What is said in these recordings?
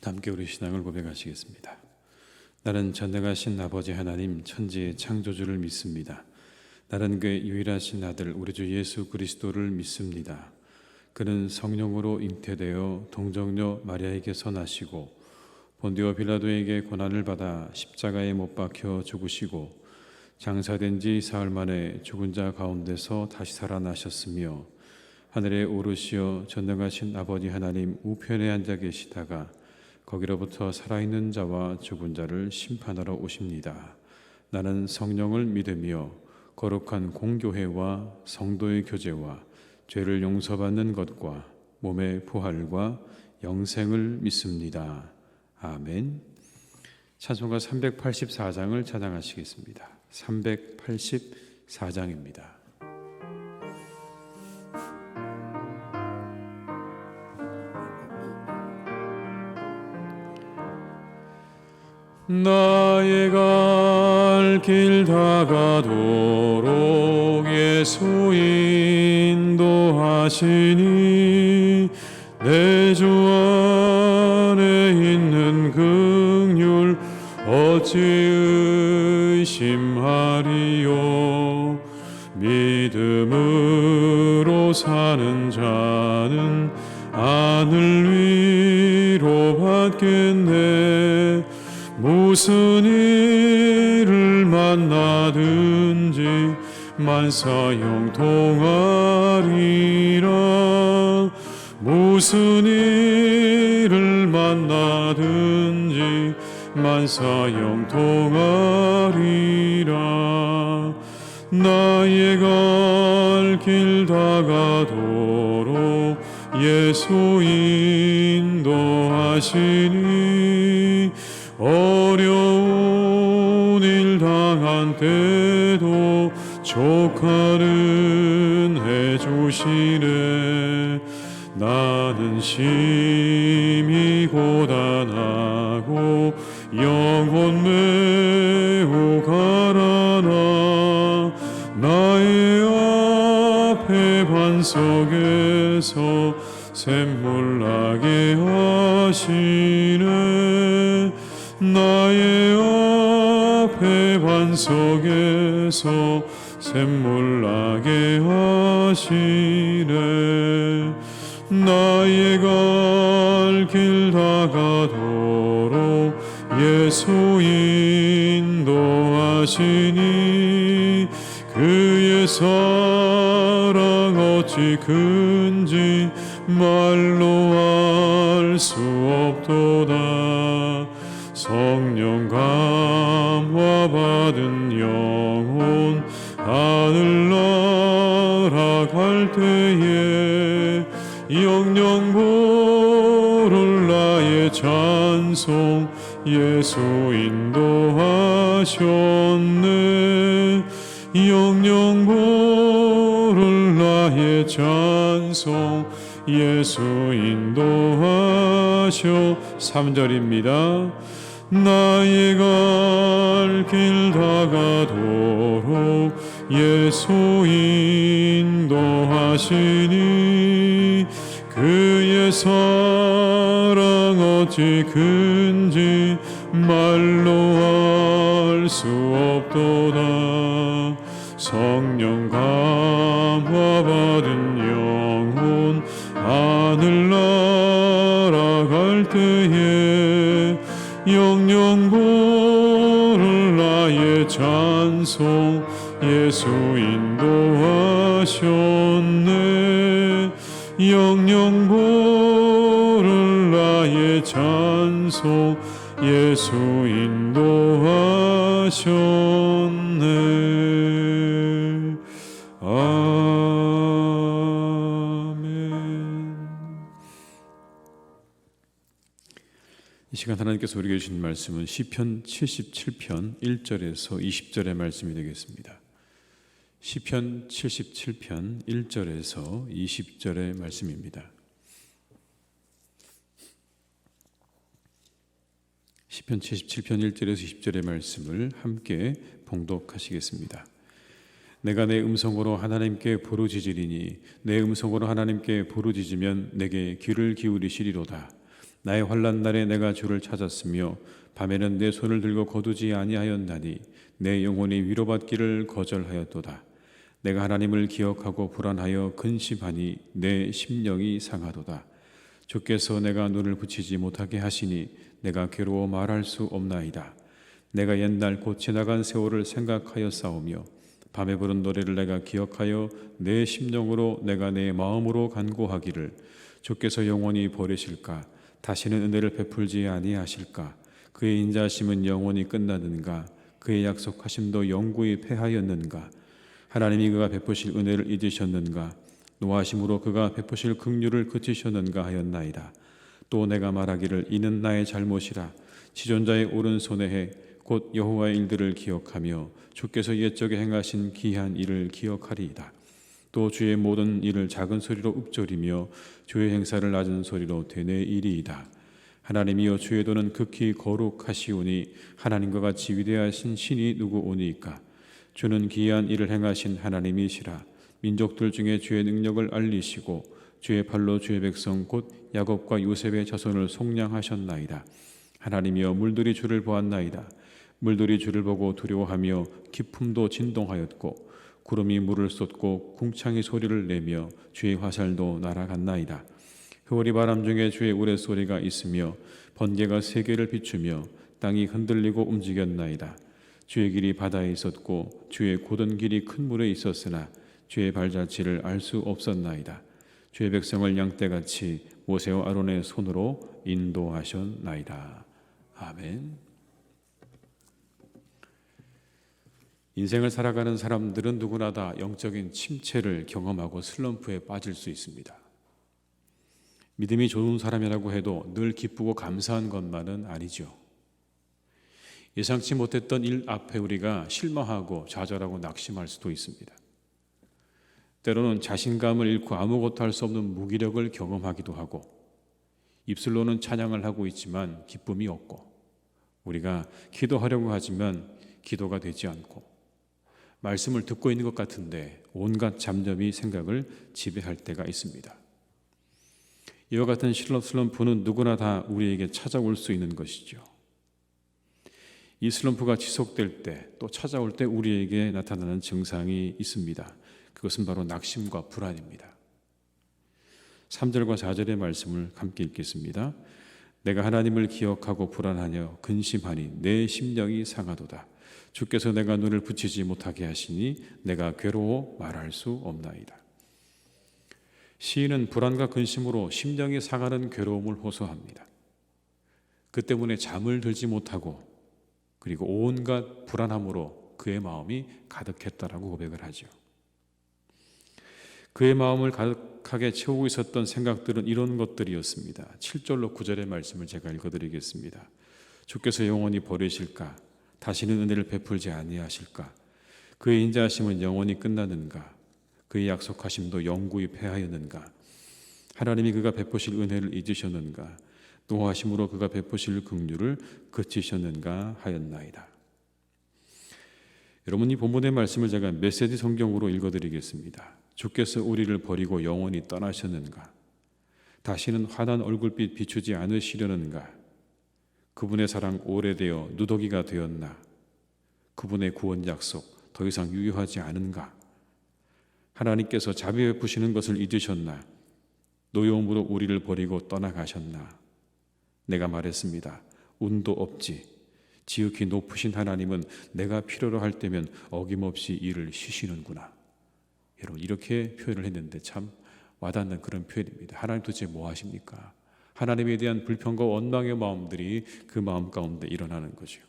함께 우리 신앙을 고백하시겠습니다. 나는 전능하신 아버지 하나님 천지의 창조주를 믿습니다. 나는 그의 유일하신 아들 우리 주 예수 그리스도를 믿습니다. 그는 성령으로 잉태되어 동정녀 마리아에게서 나시고 본디오 빌라도에게 고난을 받아 십자가에 못 박혀 죽으시고 장사된 지 사흘 만에 죽은 자 가운데서 다시 살아나셨으며 하늘에 오르시어 전능하신 아버지 하나님 우편에 앉아 계시다가 거기로부터 살아있는 자와 죽은 자를 심판하러 오십니다. 나는 성령을 믿으며 거룩한 공교회와 성도의 교제와 죄를 용서받는 것과 몸의 부활과 영생을 믿습니다. 아멘. 찬송가 384장을 찬양하시겠습니다. 384장입니다. 나의 갈 길 다가도록 예수 인도하시니 내 주 안에 있는 긍휼 어찌 의심하리요. 믿음으로 사는 자는 하늘 위로 받겠네. 무슨 일을 만나든지 만사형통하리라. 무슨 일을 만나든지 만사형통하리라. 나의 갈 길 다가도록 예수 인도하시니 어려운 일 당한 때도 족하는 해주시네. 나는 심히 고단하고 영혼 매우 가라나. 나의 앞에 반석에서 샘물 나게 하시네. 나의 앞에 반석에서 샘물 나게 하시네. 나의 갈 길 다가도록 예수 인도하시니 그의 사랑 어찌 큰지 말로 알 수 없도다. 성령 감화 받은 영혼 하늘나라 갈 때에 영영 부를 나의 찬송 예수 인도하셨네. 영영 부를 나의 찬송 예수 인도하셔. 3절입니다. 나의 갈 길 다가도록 예수 인도하시니 그의 사랑 어찌 큰지 말로 알 수 없도다. 성령 감화 받은 영혼 하늘나라 갈 때에 영영 부를 나의 찬송 예수 인도하셨네. 영영 부를 나의 찬송 예수 인도하셨네. 이 시간 하나님께서 우리에게 주신 말씀은 시편 77편 1절에서 20절의 말씀이 되겠습니다. 시편 77편 1절에서 20절의 말씀입니다. 시편 77편 1절에서 20절의 말씀을 함께 봉독하시겠습니다. 내가 내 음성으로 하나님께 부르짖으리니 내 음성으로 하나님께 부르짖으면 내게 귀를 기울이시리로다. 나의 환난 날에 내가 주를 찾았으며 밤에는 내 손을 들고 거두지 아니하였나니 내 영혼이 위로받기를 거절하였도다. 내가 하나님을 기억하고 불안하여 근심하니 내 심령이 상하도다. 주께서 내가 눈을 붙이지 못하게 하시니 내가 괴로워 말할 수 없나이다. 내가 옛날 곧 지나간 세월을 생각하여 싸우며 밤에 부른 노래를 내가 기억하여 내 심령으로 내가 내 마음으로 간구하기를 주께서 영원히 버리실까? 다시는 은혜를 베풀지 아니하실까? 그의 인자하심은 영원히 끝나는가? 그의 약속하심도 영구히 패하였는가? 하나님이 그가 베푸실 은혜를 잊으셨는가? 노하심으로 그가 베푸실 긍휼을 그치셨는가 하였나이다. 또 내가 말하기를 이는 나의 잘못이라. 지존자의 오른손에 해 곧 여호와의 일들을 기억하며 주께서 옛적에 행하신 기이한 일을 기억하리이다. 또 주의 모든 일을 작은 소리로 읊조리며 주의 행사를 낮은 소리로 되뇌이리이다. 하나님이여 주의 도는 극히 거룩하시오니 하나님과 같이 위대하신 신이 누구오니까? 주는 기이한 일을 행하신 하나님이시라. 민족들 중에 주의 능력을 알리시고 주의 팔로 주의 백성 곧 야곱과 요셉의 자손을 속량하셨나이다. 하나님이여 물들이 주를 보았나이다. 물들이 주를 보고 두려워하며 기품도 진동하였고 구름이 물을 쏟고 궁창이 소리를 내며 주의 화살도 날아갔나이다. 회오리 바람 중에 주의 우레소리가 있으며 번개가 세계를 비추며 땅이 흔들리고 움직였나이다. 주의 길이 바다에 있었고 주의 곧은 길이 큰 물에 있었으나 주의 발자취를 알 수 없었나이다. 주의 백성을 양떼같이 모세와 아론의 손으로 인도하셨나이다. 아멘. 인생을 살아가는 사람들은 누구나 다 영적인 침체를 경험하고 슬럼프에 빠질 수 있습니다. 믿음이 좋은 사람이라고 해도 늘 기쁘고 감사한 것만은 아니죠. 예상치 못했던 일 앞에 우리가 실망하고 좌절하고 낙심할 수도 있습니다. 때로는 자신감을 잃고 아무것도 할 수 없는 무기력을 경험하기도 하고 입술로는 찬양을 하고 있지만 기쁨이 없고 우리가 기도하려고 하지만 기도가 되지 않고 말씀을 듣고 있는 것 같은데 온갖 잡념이 생각을 지배할 때가 있습니다. 이와 같은 슬럼프는 누구나 다 우리에게 찾아올 수 있는 것이죠. 이 슬럼프가 지속될 때 또 찾아올 때 우리에게 나타나는 증상이 있습니다. 그것은 바로 낙심과 불안입니다. 3절과 4절의 말씀을 함께 읽겠습니다. 내가 하나님을 기억하고 불안하여 근심하니 내 심령이 상하도다. 주께서 내가 눈을 붙이지 못하게 하시니 내가 괴로워 말할 수 없나이다. 시인은 불안과 근심으로 심령이 상하는 괴로움을 호소합니다. 그 때문에 잠을 들지 못하고 그리고 온갖 불안함으로 그의 마음이 가득했다라고 고백을 하죠. 그의 마음을 가득하게 채우고 있었던 생각들은 이런 것들이었습니다. 7절로 9절의 말씀을 제가 읽어드리겠습니다. 주께서 영원히 버리실까? 다시는 은혜를 베풀지 아니하실까? 그의 인자하심은 영원히 끝나는가? 그의 약속하심도 영구히 패하였는가? 하나님이 그가 베푸실 은혜를 잊으셨는가? 노하심으로 그가 베푸실 긍휼을 그치셨는가 하였나이다. 여러분, 이 본문의 말씀을 제가 메시지 성경으로 읽어드리겠습니다. 주께서 우리를 버리고 영원히 떠나셨는가? 다시는 환한 얼굴빛 비추지 않으시려는가? 그분의 사랑 오래되어 누더기가 되었나? 그분의 구원 약속 더 이상 유효하지 않은가? 하나님께서 자비 베푸시는 것을 잊으셨나? 노여움으로 우리를 버리고 떠나가셨나? 내가 말했습니다. 운도 없지. 지극히 높으신 하나님은 내가 필요로 할 때면 어김없이 일을 쉬시는구나. 여러분, 이렇게 표현을 했는데 참 와닿는 그런 표현입니다. 하나님 도대체 뭐 하십니까? 하나님에 대한 불평과 원망의 마음들이 그 마음 가운데 일어나는 거죠.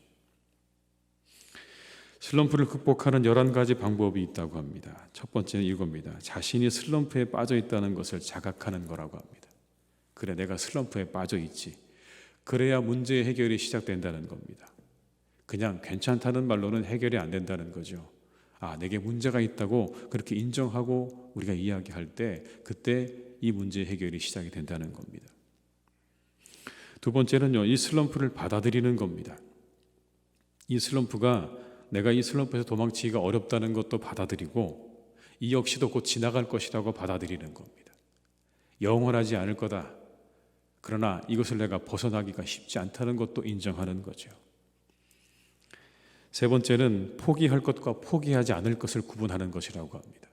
슬럼프를 극복하는 11가지 방법이 있다고 합니다. 첫 번째는 이겁니다. 자신이 슬럼프에 빠져 있다는 것을 자각하는 거라고 합니다. 그래, 내가 슬럼프에 빠져 있지. 그래야 문제의 해결이 시작된다는 겁니다. 그냥 괜찮다는 말로는 해결이 안 된다는 거죠. 내게 문제가 있다고 그렇게 인정하고 우리가 이야기할 때 그때 이 문제의 해결이 시작이 된다는 겁니다. 두 번째는요, 이 슬럼프를 받아들이는 겁니다. 이 슬럼프가 내가 이 슬럼프에서 도망치기가 어렵다는 것도 받아들이고 이 역시도 곧 지나갈 것이라고 받아들이는 겁니다. 영원하지 않을 거다. 그러나 이것을 내가 벗어나기가 쉽지 않다는 것도 인정하는 거죠. 세 번째는 포기할 것과 포기하지 않을 것을 구분하는 것이라고 합니다.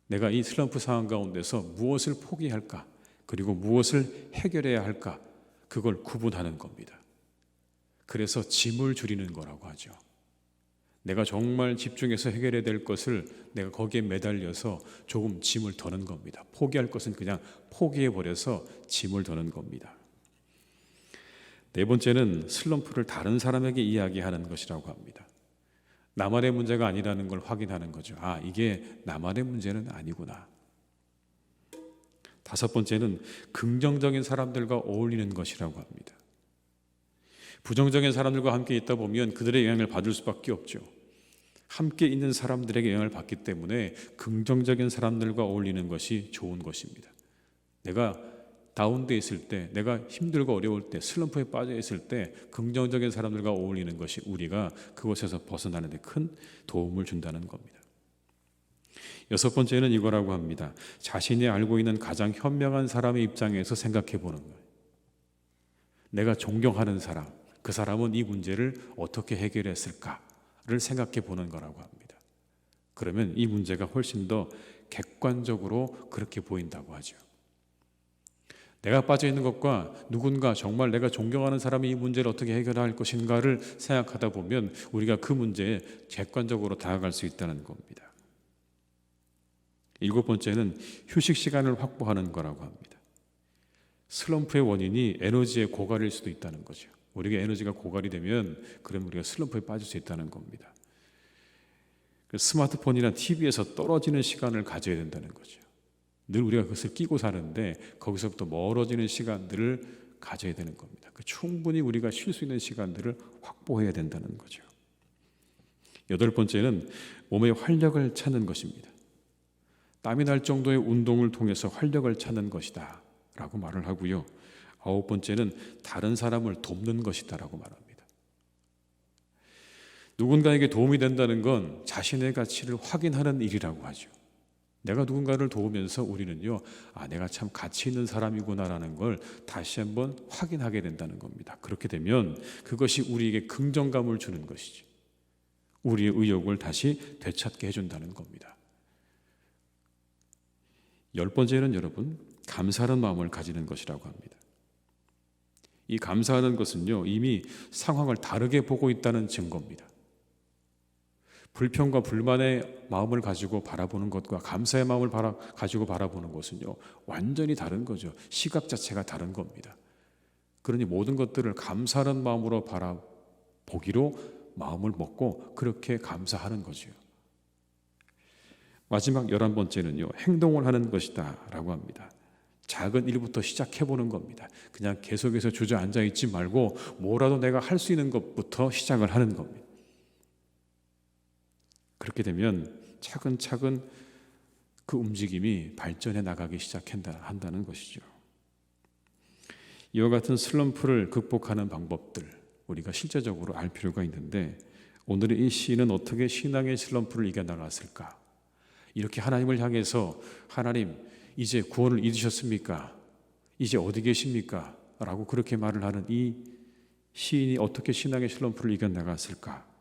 내가 이 슬럼프 상황 가운데서 무엇을 포기할까, 그리고 무엇을 해결해야 할까, 그걸 구분하는 겁니다. 그래서 짐을 줄이는 거라고 하죠. 내가 정말 집중해서 해결해야 될 것을 내가 거기에 매달려서 조금 짐을 더는 겁니다. 포기할 것은 그냥 포기해버려서 짐을 더는 겁니다. 네 번째는 슬럼프를 다른 사람에게 이야기하는 것이라고 합니다. 나만의 문제가 아니라는 걸 확인하는 거죠. 아, 이게 나만의 문제는 아니구나. 다섯 번째는 긍정적인 사람들과 어울리는 것이라고 합니다. 부정적인 사람들과 함께 있다 보면 그들의 영향을 받을 수밖에 없죠. 함께 있는 사람들에게 영향을 받기 때문에 긍정적인 사람들과 어울리는 것이 좋은 것입니다. 내가 다운돼 있을 때, 내가 힘들고 어려울 때, 슬럼프에 빠져 있을 때 긍정적인 사람들과 어울리는 것이 우리가 그곳에서 벗어나는 데 큰 도움을 준다는 겁니다. 여섯 번째는 이거라고 합니다. 자신이 알고 있는 가장 현명한 사람의 입장에서 생각해 보는 거예요. 내가 존경하는 사람, 그 사람은 이 문제를 어떻게 해결했을까를 생각해 보는 거라고 합니다. 그러면 이 문제가 훨씬 더 객관적으로 그렇게 보인다고 하죠. 내가 빠져 있는 것과 누군가 정말 내가 존경하는 사람이 이 문제를 어떻게 해결할 것인가를 생각하다 보면 우리가 그 문제에 객관적으로 다가갈 수 있다는 겁니다. 일곱 번째는 휴식 시간을 확보하는 거라고 합니다. 슬럼프의 원인이 에너지의 고갈일 수도 있다는 거죠. 우리가 에너지가 고갈이 되면 그럼 우리가 슬럼프에 빠질 수 있다는 겁니다. 스마트폰이나 TV에서 떨어지는 시간을 가져야 된다는 거죠. 늘 우리가 그것을 끼고 사는데 거기서부터 멀어지는 시간들을 가져야 되는 겁니다. 충분히 우리가 쉴 수 있는 시간들을 확보해야 된다는 거죠. 여덟 번째는 몸의 활력을 찾는 것입니다. 땀이 날 정도의 운동을 통해서 활력을 찾는 것이다 라고 말을 하고요. 아홉 번째는 다른 사람을 돕는 것이다 라고 말합니다. 누군가에게 도움이 된다는 건 자신의 가치를 확인하는 일이라고 하죠. 내가 누군가를 도우면서 우리는요, 아, 내가 참 가치 있는 사람이구나라는 걸 다시 한번 확인하게 된다는 겁니다. 그렇게 되면 그것이 우리에게 긍정감을 주는 것이죠. 우리의 의욕을 다시 되찾게 해준다는 겁니다. 열 번째는 여러분, 감사하는 마음을 가지는 것이라고 합니다. 이 감사하는 것은요, 이미 상황을 다르게 보고 있다는 증거입니다. 불평과 불만의 마음을 가지고 바라보는 것과 감사의 마음을 가지고 바라보는 것은요, 완전히 다른 거죠. 시각 자체가 다른 겁니다. 그러니 모든 것들을 감사하는 마음으로 바라보기로 마음을 먹고 그렇게 감사하는 거죠. 마지막 11번째는요, 행동을 하는 것이다 라고 합니다. 작은 일부터 시작해보는 겁니다. 그냥 계속해서 주저앉아 있지 말고 뭐라도 내가 할 수 있는 것부터 시작을 하는 겁니다. 그렇게 되면 차근차근 그 움직임이 발전해 나가기 시작한다는 것이죠. 이와 같은 슬럼프를 극복하는 방법들 우리가 실제적으로 알 필요가 있는데 오늘의 이 시인은 어떻게 신앙의 슬럼프를 이겨나갔을까? 이렇게 하나님을 향해서 하나님 이제 구원을 이루셨습니까? 이제 어디 계십니까? 라고 그렇게 말을 하는 이 시인이 어떻게 신앙의 슬럼프를 이겨나갔을까?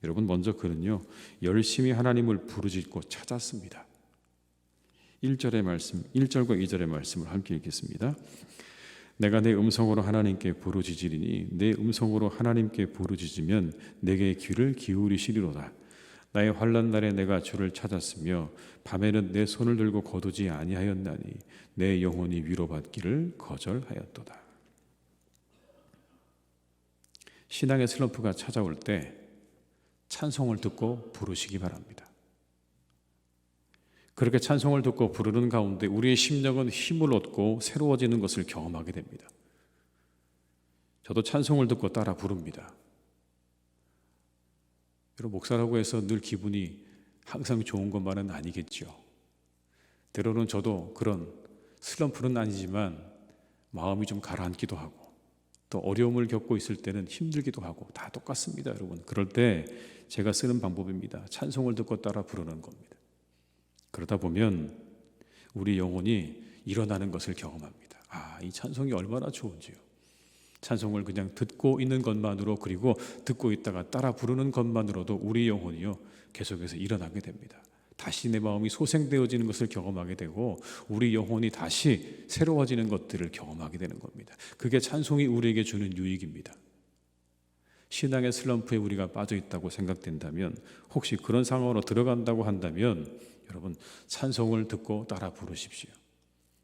여러분 먼저 그는요 열심히 하나님을 부르짖고 찾았습니다. 1절의 말씀, 1절과 2절의 말씀을 함께 읽겠습니다. 내가 내 음성으로 하나님께 부르짖으리니 내 음성으로 하나님께 부르짖으면 내게 귀를 기울이시리로다. 나의 환난 날에 내가 주를 찾았으며 밤에는 내 손을 들고 거두지 아니하였나니 내 영혼이 위로받기를 거절하였도다. 신앙의 슬럼프가 찾아올 때 찬송을 듣고 부르시기 바랍니다. 그렇게 찬송을 듣고 부르는 가운데 우리의 심령은 힘을 얻고 새로워지는 것을 경험하게 됩니다. 저도 찬송을 듣고 따라 부릅니다. 여러분 목사라고 해서 늘 기분이 항상 좋은 것만은 아니겠죠. 때로는 저도 그런 슬럼프는 아니지만 마음이 좀 가라앉기도 하고 또 어려움을 겪고 있을 때는 힘들기도 하고 다 똑같습니다. 여러분 그럴 때 제가 쓰는 방법입니다. 찬송을 듣고 따라 부르는 겁니다. 그러다 보면 우리 영혼이 일어나는 것을 경험합니다. 이 찬송이 얼마나 좋은지요. 찬송을 그냥 듣고 있는 것만으로, 그리고 듣고 있다가 따라 부르는 것만으로도 우리 영혼이요 계속해서 일어나게 됩니다. 다시 내 마음이 소생되어지는 것을 경험하게 되고, 우리 영혼이 다시 새로워지는 것들을 경험하게 되는 겁니다. 그게 찬송이 우리에게 주는 유익입니다. 신앙의 슬럼프에 우리가 빠져 있다고 생각된다면, 혹시 그런 상황으로 들어간다고 한다면, 여러분 찬송을 듣고 따라 부르십시오.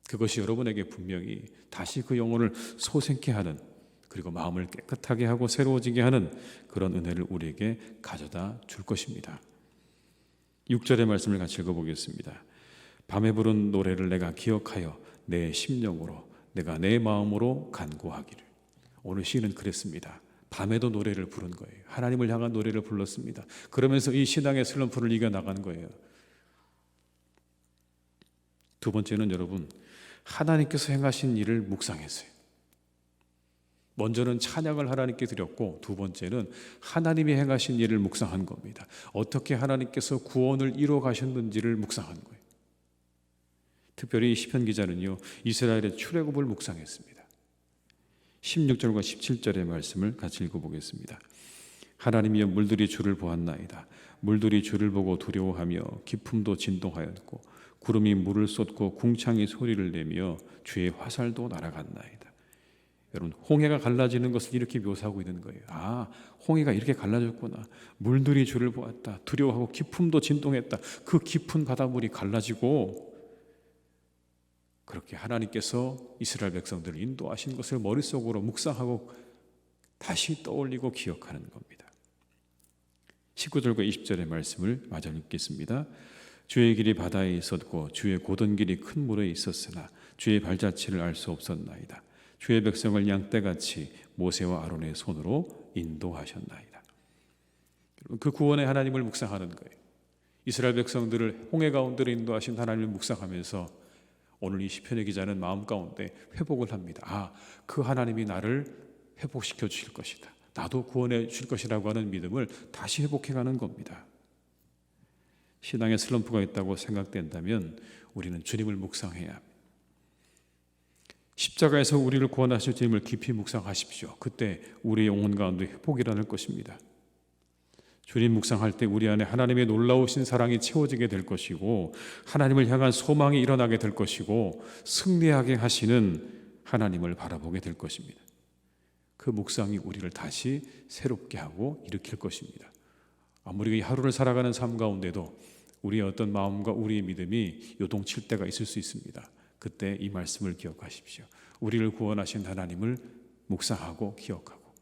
그것이 여러분에게 분명히 다시 그 영혼을 소생케 하는, 그리고 마음을 깨끗하게 하고 새로워지게 하는 그런 은혜를 우리에게 가져다 줄 것입니다. 6절의 말씀을 같이 읽어보겠습니다. 밤에 부른 노래를 내가 기억하여 내 심령으로, 내가 내 마음으로 간구하기를. 오늘 시인은 그랬습니다. 밤에도 노래를 부른 거예요. 하나님을 향한 노래를 불렀습니다. 그러면서 이 신앙의 슬럼프를 이겨나간 거예요. 두 번째는 여러분, 하나님께서 행하신 일을 묵상했어요. 먼저는 찬양을 하나님께 드렸고, 두 번째는 하나님이 행하신 일을 묵상한 겁니다. 어떻게 하나님께서 구원을 이루어 가셨는지를 묵상한 거예요. 특별히 시편 기자는요, 이스라엘의 출애굽을 묵상했습니다. 16절과 17절의 말씀을 같이 읽어보겠습니다. 하나님이여, 물들이 주를 보았나이다. 물들이 주를 보고 두려워하며 깊음도 진동하였고, 구름이 물을 쏟고 궁창이 소리를 내며 주의 화살도 날아갔나이다. 여러분, 홍해가 갈라지는 것을 이렇게 묘사하고 있는 거예요. 홍해가 이렇게 갈라졌구나. 물들이 주를 보았다. 두려워하고 깊음도 진동했다. 그 깊은 바닷물이 갈라지고, 그렇게 하나님께서 이스라엘 백성들을 인도하신 것을 머릿속으로 묵상하고 다시 떠올리고 기억하는 겁니다. 19절과 20절의 말씀을 마저 읽겠습니다. 주의 길이 바다에 있었고 주의 고든 길이 큰 물에 있었으나 주의 발자취를 알 수 없었나이다. 주의 백성을 양떼같이 모세와 아론의 손으로 인도하셨나이다. 그 구원의 하나님을 묵상하는 거예요. 이스라엘 백성들을 홍해 가운데로 인도하신 하나님을 묵상하면서 오늘 이 시편의 기자는 마음 가운데 회복을 합니다. 그 하나님이 나를 회복시켜 주실 것이다. 나도 구원해 주실 것이라고 하는 믿음을 다시 회복해가는 겁니다. 신앙에 슬럼프가 있다고 생각된다면 우리는 주님을 묵상해야 합니다. 십자가에서 우리를 구원하실 주님을 깊이 묵상하십시오. 그때 우리의 영혼 가운데 회복이 일어날 것입니다. 주님 묵상할 때 우리 안에 하나님의 놀라우신 사랑이 채워지게 될 것이고, 하나님을 향한 소망이 일어나게 될 것이고, 승리하게 하시는 하나님을 바라보게 될 것입니다. 그 묵상이 우리를 다시 새롭게 하고 일으킬 것입니다. 아무리 이 하루를 살아가는 삶 가운데도 우리의 어떤 마음과 우리의 믿음이 요동칠 때가 있을 수 있습니다. 그때 이 말씀을 기억하십시오. 우리를 구원하신 하나님을 묵상하고 기억하고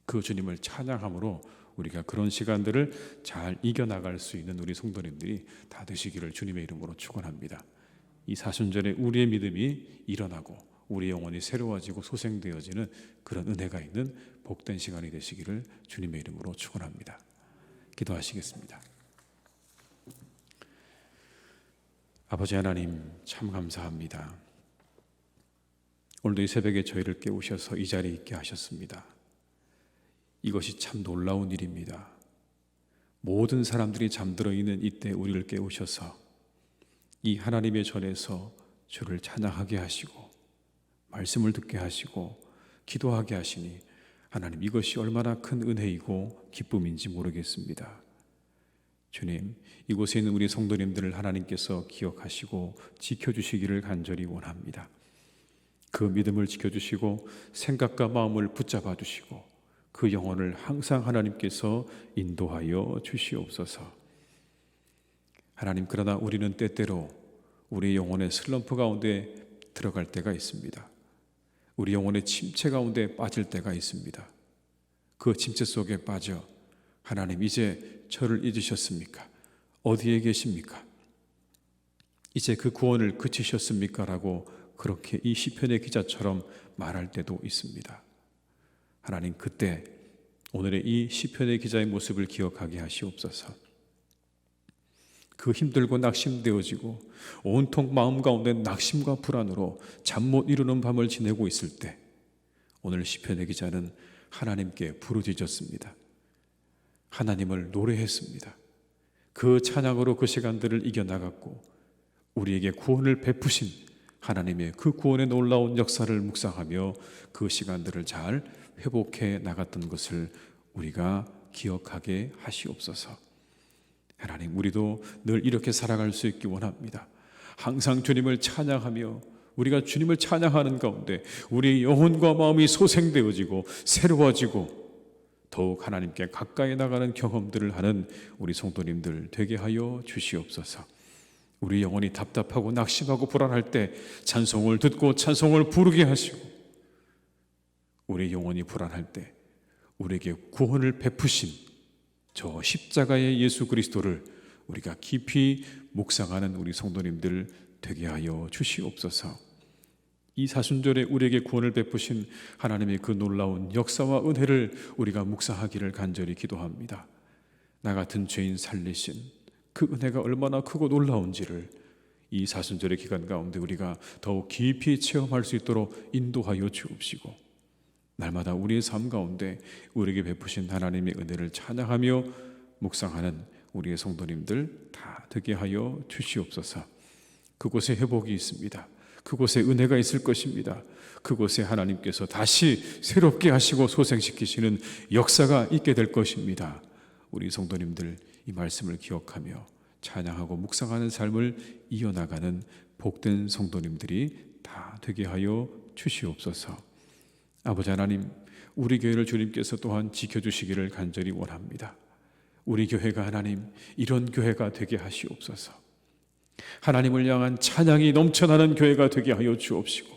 그 주님을 찬양함으로 우리가 그런 시간들을 잘 이겨나갈 수 있는 우리 성도님들이 다 되시기를 주님의 이름으로 축원합니다. 이 사순절에 우리의 믿음이 일어나고 우리 영혼이 새로워지고 소생되어지는 그런 은혜가 있는 복된 시간이 되시기를 주님의 이름으로 축원합니다. 기도하시겠습니다. 아버지 하나님, 참 감사합니다. 오늘도 이 새벽에 저희를 깨우셔서 이 자리에 있게 하셨습니다. 이것이 참 놀라운 일입니다. 모든 사람들이 잠들어 있는 이때 우리를 깨우셔서 이 하나님의 전에서 주를 찬양하게 하시고 말씀을 듣게 하시고 기도하게 하시니 하나님, 이것이 얼마나 큰 은혜이고 기쁨인지 모르겠습니다. 주님, 이곳에 있는 우리 성도님들을 하나님께서 기억하시고 지켜주시기를 간절히 원합니다. 그 믿음을 지켜주시고 생각과 마음을 붙잡아 주시고 그 영혼을 항상 하나님께서 인도하여 주시옵소서. 하나님, 그러나 우리는 때때로 우리 영혼의 슬럼프 가운데 들어갈 때가 있습니다. 우리 영혼의 침체 가운데 빠질 때가 있습니다. 그 침체 속에 빠져 하나님, 이제 저를 잊으셨습니까? 어디에 계십니까? 이제 그 구원을 그치셨습니까? 라고 그렇게 이 시편의 기자처럼 말할 때도 있습니다. 하나님, 그때 오늘의 이 시편의 기자의 모습을 기억하게 하시옵소서. 그 힘들고 낙심되어지고 온통 마음 가운데 낙심과 불안으로 잠 못 이루는 밤을 지내고 있을 때 오늘 시편의 기자는 하나님께 부르짖었습니다. 하나님을 노래했습니다. 그 찬양으로 그 시간들을 이겨나갔고 우리에게 구원을 베푸신 하나님의 그 구원의 놀라운 역사를 묵상하며 그 시간들을 잘 회복해 나갔던 것을 우리가 기억하게 하시옵소서. 하나님, 우리도 늘 이렇게 살아갈 수 있기 원합니다. 항상 주님을 찬양하며 우리가 주님을 찬양하는 가운데 우리의 영혼과 마음이 소생되어지고 새로워지고 더욱 하나님께 가까이 나가는 경험들을 하는 우리 성도님들 되게 하여 주시옵소서. 우리 영혼이 답답하고 낙심하고 불안할 때 찬송을 듣고 찬송을 부르게 하시고, 우리 영혼이 불안할 때 우리에게 구원을 베푸신 저 십자가의 예수 그리스도를 우리가 깊이 묵상하는 우리 성도님들 되게 하여 주시옵소서. 이 사순절에 우리에게 구원을 베푸신 하나님의 그 놀라운 역사와 은혜를 우리가 묵상하기를 간절히 기도합니다. 나 같은 죄인 살리신 그 은혜가 얼마나 크고 놀라운지를 이 사순절의 기간 가운데 우리가 더욱 깊이 체험할 수 있도록 인도하여 주옵시고, 날마다 우리의 삶 가운데 우리에게 베푸신 하나님의 은혜를 찬양하며 묵상하는 우리의 성도님들 다 되게 하여 주시옵소서. 그곳에 회복이 있습니다. 그곳에 은혜가 있을 것입니다. 그곳에 하나님께서 다시 새롭게 하시고 소생시키시는 역사가 있게 될 것입니다. 우리 성도님들 이 말씀을 기억하며 찬양하고 묵상하는 삶을 이어나가는 복된 성도님들이 다 되게 하여 주시옵소서. 아버지 하나님, 우리 교회를 주님께서 또한 지켜주시기를 간절히 원합니다. 우리 교회가 하나님 이런 교회가 되게 하시옵소서. 하나님을 향한 찬양이 넘쳐나는 교회가 되게 하여 주옵시고,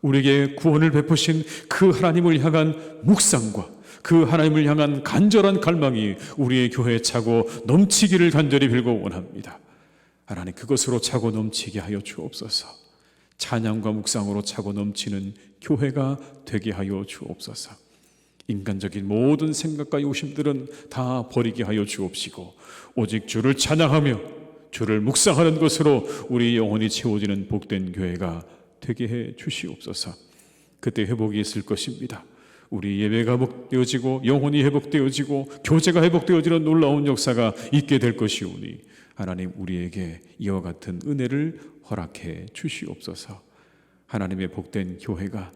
우리에게 구원을 베푸신 그 하나님을 향한 묵상과 그 하나님을 향한 간절한 갈망이 우리의 교회에 차고 넘치기를 간절히 빌고 원합니다. 하나님, 그것으로 차고 넘치게 하여 주옵소서. 찬양과 묵상으로 차고 넘치는 교회가 되게 하여 주옵소서. 인간적인 모든 생각과 욕심들은 다 버리게 하여 주옵시고, 오직 주를 찬양하며 주를 묵상하는 것으로 우리 영혼이 채워지는 복된 교회가 되게 해 주시옵소서. 그때 회복이 있을 것입니다. 우리 예배가 회복되어지고 영혼이 회복되어지고 교제가 회복되어지는 놀라운 역사가 있게 될 것이오니 하나님, 우리에게 이와 같은 은혜를 허락해 주시옵소서. 하나님의 복된 교회가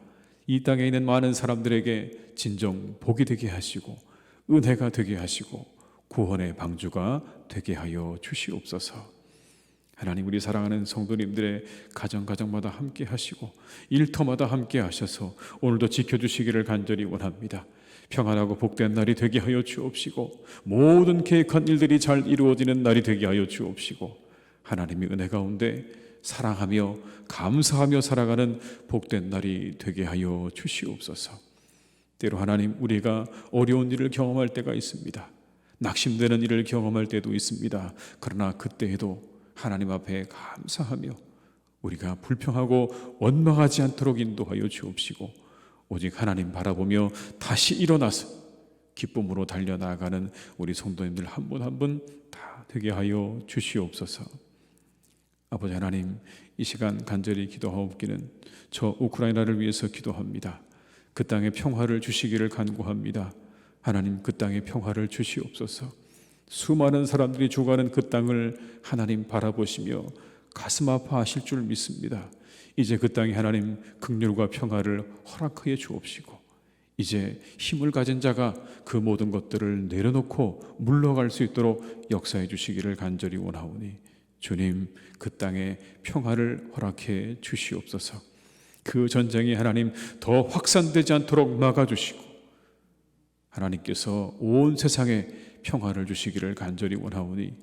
이 땅에 있는 많은 사람들에게 진정 복이 되게 하시고 은혜가 되게 하시고 구원의 방주가 되게 하여 주시옵소서. 하나님, 우리 사랑하는 성도님들의 가정마다 함께 하시고 일터마다 함께 하셔서 오늘도 지켜주시기를 간절히 원합니다. 평안하고 복된 날이 되게 하여 주옵시고 모든 계획한 일들이 잘 이루어지는 날이 되게 하여 주옵시고, 하나님의 은혜 가운데 사랑하며 감사하며 살아가는 복된 날이 되게 하여 주시옵소서. 때로 하나님, 우리가 어려운 일을 경험할 때가 있습니다. 낙심되는 일을 경험할 때도 있습니다. 그러나 그때에도 하나님 앞에 감사하며 우리가 불평하고 원망하지 않도록 인도하여 주옵시고, 오직 하나님 바라보며 다시 일어나서 기쁨으로 달려나가는 우리 성도님들 한 분 한 분 다 되게 하여 주시옵소서. 아버지 하나님, 이 시간 간절히 기도하옵기는 저 우크라이나를 위해서 기도합니다. 그 땅에 평화를 주시기를 간구합니다. 하나님, 그 땅에 평화를 주시옵소서. 수많은 사람들이 죽어가는 그 땅을 하나님 바라보시며 가슴 아파하실 줄 믿습니다. 이제 그 땅에 하나님 긍휼과 평화를 허락하여 주옵시고, 이제 힘을 가진 자가 그 모든 것들을 내려놓고 물러갈 수 있도록 역사해 주시기를 간절히 원하오니 주님, 그 땅에 평화를 허락해 주시옵소서. 그 전쟁이 하나님 더 확산되지 않도록 막아주시고, 하나님께서 온 세상에 평화를 주시기를 간절히 원하오니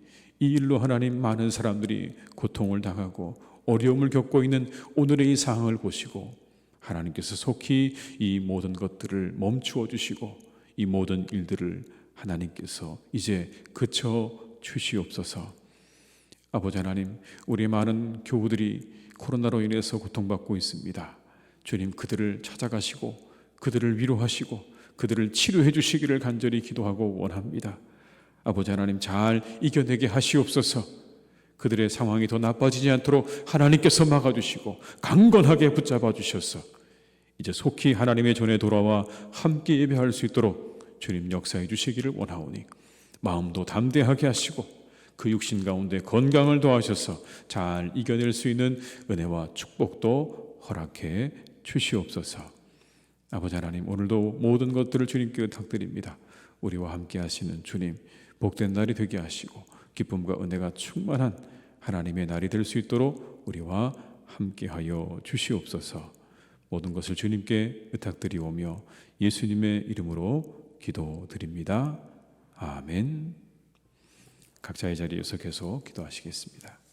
이 일로 하나님 많은 사람들이 고통을 당하고 어려움을 겪고 있는 오늘의 이 상황을 보시고 하나님께서 속히 이 모든 것들을 멈추어 주시고 이 모든 일들을 하나님께서 이제 그쳐 주시옵소서. 아버지 하나님, 우리 많은 교우들이 코로나로 인해서 고통받고 있습니다. 주님, 그들을 찾아가시고 그들을 위로하시고 그들을 치료해 주시기를 간절히 기도하고 원합니다. 아버지 하나님, 잘 이겨내게 하시옵소서. 그들의 상황이 더 나빠지지 않도록 하나님께서 막아주시고 강건하게 붙잡아 주셔서 이제 속히 하나님의 전에 돌아와 함께 예배할 수 있도록 주님 역사해 주시기를 원하오니 마음도 담대하게 하시고 그 육신 가운데 건강을 더하셔서 잘 이겨낼 수 있는 은혜와 축복도 허락해 주시옵소서. 아버지 하나님, 오늘도 모든 것들을 주님께 의탁드립니다. 우리와 함께 하시는 주님, 복된 날이 되게 하시고 기쁨과 은혜가 충만한 하나님의 날이 될 수 있도록 우리와 함께하여 주시옵소서. 모든 것을 주님께 의탁드리오며 예수님의 이름으로 기도드립니다. 아멘. 각자의 자리에서 계속 기도하시겠습니다.